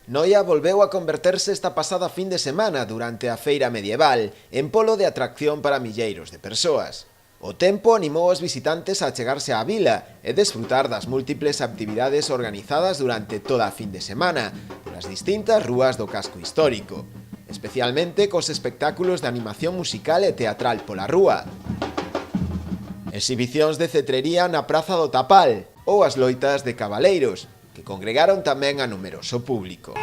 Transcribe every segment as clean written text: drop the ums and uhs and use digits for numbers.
Noia volveu a converterse esta pasada fin de semana durante a feira medieval en polo de atracción para milleiros de persoas. O tempo animou aos visitantes a chegarse á vila e desfrutar das múltiples actividades organizadas durante toda a fin de semana polas distintas rúas do casco histórico, especialmente cos espectáculos de animación musical e teatral pola rúa, exhibicións de cetrería na Praza do Tapal ou as loitas de cabaleiros, que congregaron tamén a numeroso público.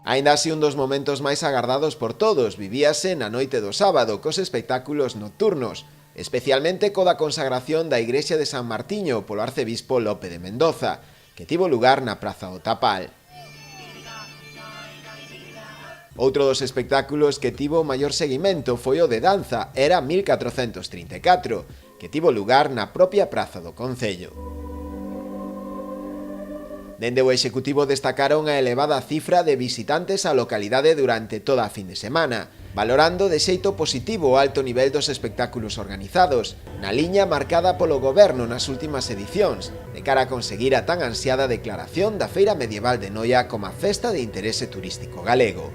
Aínda así, un dos momentos máis agardados por todos vivíase na noite do sábado cos espectáculos nocturnos, especialmente co da consagración da Igrexa de San Martiño polo arcebispo Lope de Mendoza, que tivo lugar na Praza do Tapal. Outro dos espectáculos que tivo maior seguimento foi o de danza, era 1434, que tivo lugar na propia Praza do Concello. Dende o Executivo destacaron a elevada cifra de visitantes á localidade durante toda a fin de semana, valorando de xeito positivo o alto nivel dos espectáculos organizados, na liña marcada polo goberno nas últimas edicións, de cara a conseguir a tan ansiada declaración da Feira Medieval de Noia como a festa de interese turístico galego.